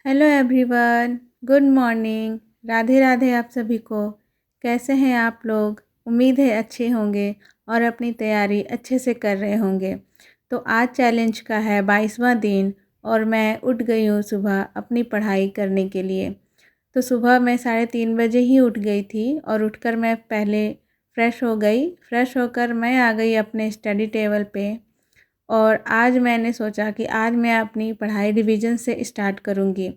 Hello everyone, good morning. Radhe Radhe आप सभी को। कैसे हैं आप लोग? उम्मीद है अच्छे होंगे और अपनी तैयारी अच्छे से कर रहे होंगे। तो आज चैलेंज का है 22वां दिन और मैं उठ गई हूँ सुबह अपनी पढ़ाई करने के लिए। तो सुबह मैं 3:30 बजे ही उठ गई थी और उठकर मैं पहले फ़्रेश हो गई। फ़्रेश होकर मैं आ गई अपने स्टडी टेबल पे और आज मैंने सोचा कि आज मैं अपनी पढ़ाई रिवीजन से स्टार्ट करूँगी।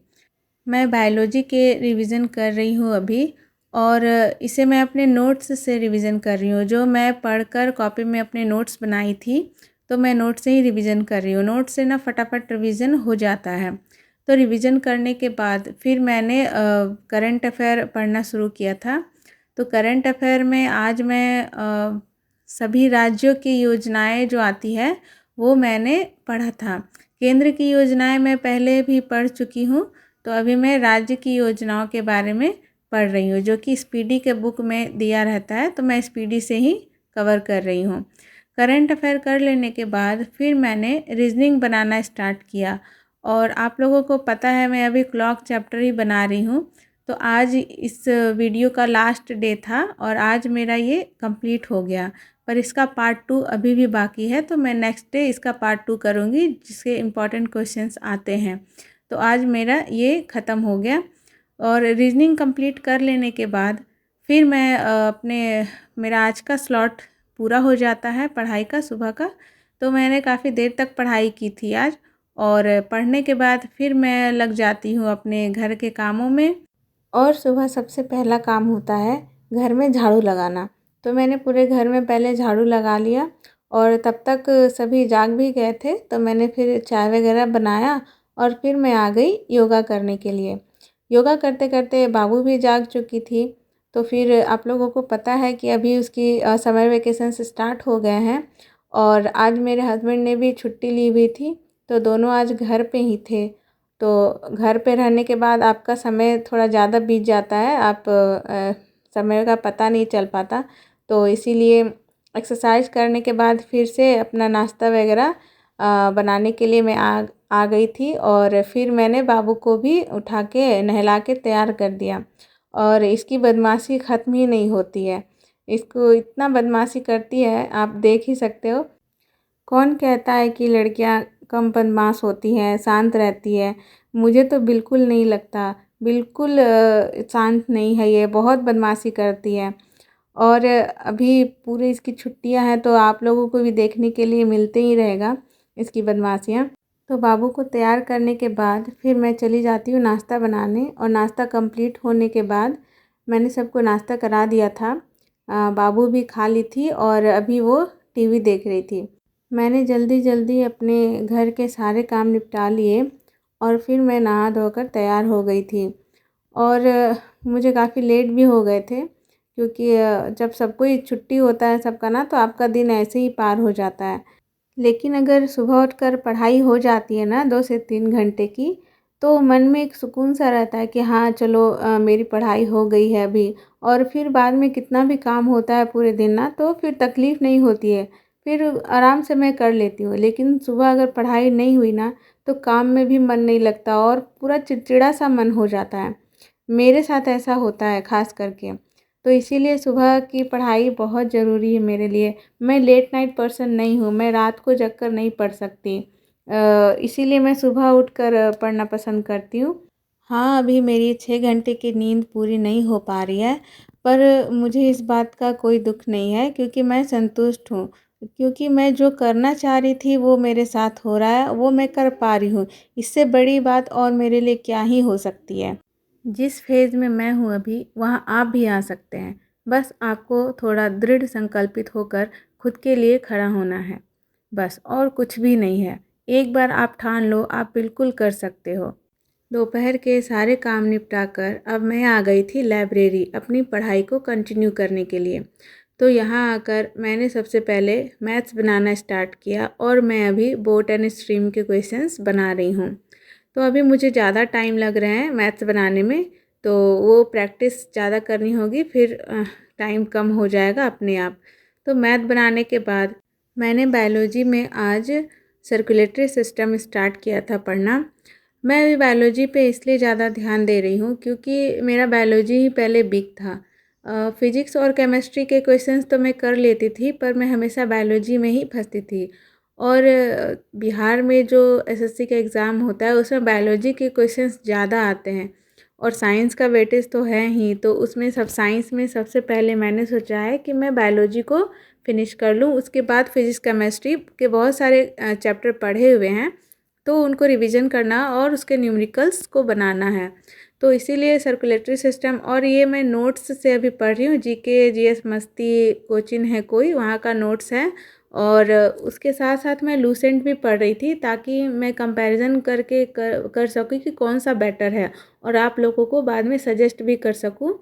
मैं बायोलॉजी के रिवीजन कर रही हूँ अभी और इसे मैं अपने नोट्स से रिवीजन कर रही हूँ। जो मैं पढ़कर कॉपी में अपने नोट्स बनाई थी, तो मैं नोट से ही रिवीजन कर रही हूँ। नोट से ना फटाफट रिवीजन हो जाता है। तो रिवीजन करने के बाद फिर मैंने करंट अफेयर पढ़ना शुरू किया था। तो करंट अफेयर में आज मैं सभी राज्यों की योजनाएं जो आती है वो मैंने पढ़ा था। केंद्र की योजनाएं मैं पहले भी पढ़ चुकी हूँ, तो अभी मैं राज्य की योजनाओं के बारे में पढ़ रही हूँ, जो कि स्पीडी के बुक में दिया रहता है, तो मैं स्पीडी से ही कवर कर रही हूँ। करंट अफेयर कर लेने के बाद फिर मैंने रीजनिंग बनाना स्टार्ट किया और आप लोगों को पता है मैं अभी क्लॉक चैप्टर ही बना रही हूँ। तो आज इस वीडियो का लास्ट डे था और आज मेरा ये कंप्लीट हो गया, पर इसका पार्ट 2 अभी भी बाकी है। तो मैं नेक्स्ट डे इसका पार्ट 2 करूँगी, जिसके इम्पॉर्टेंट क्वेश्चंस आते हैं। तो आज मेरा ये ख़त्म हो गया और रीजनिंग कंप्लीट कर लेने के बाद फिर मैं मेरा आज का स्लॉट पूरा हो जाता है पढ़ाई का सुबह का। तो मैंने काफ़ी देर तक पढ़ाई की थी आज और पढ़ने के बाद फिर मैं लग जाती हूँ अपने घर के कामों में। और सुबह सबसे पहला काम होता है घर में झाड़ू लगाना। तो मैंने पूरे घर में पहले झाड़ू लगा लिया और तब तक सभी जाग भी गए थे, तो मैंने फिर चाय वगैरह बनाया और फिर मैं आ गई योगा करने के लिए। योगा करते करते बाबू भी जाग चुकी थी। तो फिर आप लोगों को पता है कि अभी उसकी समर वेकेशंस स्टार्ट हो गए हैं और आज मेरे हस्बैंड ने भी छुट्टी ली हुई थी, तो दोनों आज घर पे ही थे। तो घर पे रहने के बाद आपका समय थोड़ा ज़्यादा बीत जाता है, आप समय का पता नहीं चल पाता। तो इसीलिए एक्सरसाइज करने के बाद फिर से अपना नाश्ता वगैरह बनाने के लिए मैं आ गई थी और फिर मैंने बाबू को भी उठा के नहला के तैयार कर दिया। और इसकी बदमाशी ख़त्म ही नहीं होती है, इसको इतना बदमाशी करती है, आप देख ही सकते हो। कौन कहता है कि लड़कियां कम बदमाश होती हैं, शांत रहती है? मुझे तो बिल्कुल नहीं लगता। बिल्कुल शांत नहीं है, ये बहुत बदमाशी करती है। और अभी पूरे इसकी छुट्टियां हैं, तो आप लोगों को भी देखने के लिए मिलते ही रहेगा इसकी बदमाशियाँ। तो बाबू को तैयार करने के बाद फिर मैं चली जाती हूँ नाश्ता बनाने और नाश्ता कंप्लीट होने के बाद मैंने सबको नाश्ता करा दिया था। बाबू भी खा ली थी और अभी वो टीवी देख रही थी। मैंने जल्दी जल्दी अपने घर के सारे काम निपटा लिए और फिर मैं नहा धोकर तैयार हो गई थी। और मुझे काफ़ी लेट भी हो गए थे, क्योंकि जब सबको ही छुट्टी होता है सबका ना, तो आपका दिन ऐसे ही पार हो जाता है। लेकिन अगर सुबह उठकर पढ़ाई हो जाती है ना 2 से 3 घंटे की, तो मन में एक सुकून सा रहता है कि हाँ चलो मेरी पढ़ाई हो गई है अभी। और फिर बाद में कितना भी काम होता है पूरे दिन ना, तो फिर तकलीफ़ नहीं होती है, फिर आराम से मैं कर लेती हूँ। लेकिन सुबह अगर पढ़ाई नहीं हुई ना, तो काम में भी मन नहीं लगता और पूरा चिड़चिड़ा सा मन हो जाता है। मेरे साथ ऐसा होता है ख़ास करके। तो इसीलिए सुबह की पढ़ाई बहुत ज़रूरी है मेरे लिए। मैं लेट नाइट पर्सन नहीं हूँ, मैं रात को जग कर नहीं पढ़ सकती। इसीलिए मैं सुबह उठकर पढ़ना पसंद करती हूँ। हाँ, अभी मेरी 6 घंटे की नींद पूरी नहीं हो पा रही है, पर मुझे इस बात का कोई दुःख नहीं है, क्योंकि मैं संतुष्ट हूँ। क्योंकि मैं जो करना चाह रही थी वो मेरे साथ हो रहा है, वो मैं कर पा रही हूँ। इससे बड़ी बात और मेरे लिए क्या ही हो सकती है। जिस फ़ेज़ में मैं हूँ अभी, वहाँ आप भी आ सकते हैं। बस आपको थोड़ा दृढ़ संकल्पित होकर खुद के लिए खड़ा होना है, बस और कुछ भी नहीं है। एक बार आप ठान लो, आप बिल्कुल कर सकते हो। दोपहर के सारे काम निपटा कर अब मैं आ गई थी लाइब्रेरी अपनी पढ़ाई को कंटिन्यू करने के लिए। तो यहाँ आकर मैंने सबसे पहले मैथ्स बनाना स्टार्ट किया और मैं अभी बोट एंड स्ट्रीम के क्वेश्चंस बना रही हूँ। तो अभी मुझे ज़्यादा टाइम लग रहा है मैथ्स बनाने में, तो वो प्रैक्टिस ज़्यादा करनी होगी, फिर टाइम कम हो जाएगा अपने आप। तो मैथ बनाने के बाद मैंने बायोलॉजी में आज सर्कुलेटरी सिस्टम स्टार्ट किया था पढ़ना। मैं अभी बायोलॉजी पे इसलिए ज़्यादा ध्यान दे रही हूँ क्योंकि मेरा बायोलॉजी ही पहले वीक था। फ़िज़िक्स और केमिस्ट्री के क्वेश्चंस तो मैं कर लेती थी, पर मैं हमेशा बायोलॉजी में ही फँसती थी। और बिहार में जो एसएससी का एग्ज़ाम होता है उसमें बायोलॉजी के क्वेश्चंस ज़्यादा आते हैं और साइंस का वेटेज तो है ही, तो उसमें सब साइंस में सबसे पहले मैंने सोचा है कि मैं बायोलॉजी को फिनिश कर लूँ। उसके बाद फ़िज़िक्स केमिस्ट्री के बहुत सारे चैप्टर पढ़े हुए हैं, तो उनको रिवीजन करना और उसके न्यूमेरिकल्स को बनाना है। तो इसीलिए सर्कुलेटरी सिस्टम, और ये मैं नोट्स से अभी पढ़ रही हूँ, जीके जीएस मस्ती कोचिंग है कोई, वहाँ का नोट्स है। और उसके साथ साथ मैं लूसेंट भी पढ़ रही थी ताकि मैं कंपैरिजन करके कर सकूँ कि कौन सा बेटर है, और आप लोगों को बाद में सजेस्ट भी कर सकूँ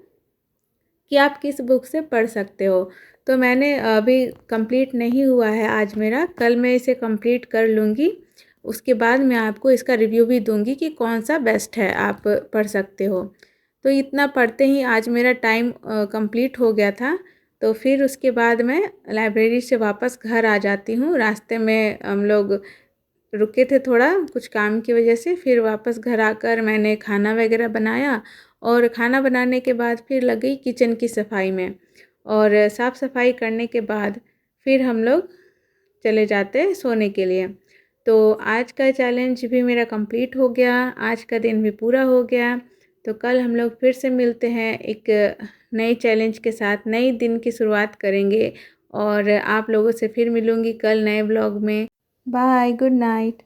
कि आप किस बुक से पढ़ सकते हो। तो मैंने अभी कंप्लीट नहीं हुआ है आज मेरा, कल मैं इसे कंप्लीट कर लूँगी। उसके बाद मैं आपको इसका रिव्यू भी दूँगी कि कौन सा बेस्ट है, आप पढ़ सकते हो। तो इतना पढ़ते ही आज मेरा टाइम कंप्लीट हो गया था। तो फिर उसके बाद मैं लाइब्रेरी से वापस घर आ जाती हूँ। रास्ते में हम लोग रुके थे थोड़ा कुछ काम की वजह से, फिर वापस घर आकर मैंने खाना वगैरह बनाया, और खाना बनाने के बाद फिर लग गई किचन की सफाई में, और साफ़ सफाई करने के बाद फिर हम लोग चले जाते सोने के लिए। तो आज का चैलेंज भी मेरा कंप्लीट हो गया, आज का दिन भी पूरा हो गया। तो कल हम लोग फिर से मिलते हैं एक नए चैलेंज के साथ, नई दिन की शुरुआत करेंगे, और आप लोगों से फिर मिलूँगी कल नए ब्लॉग में। Bye, good night.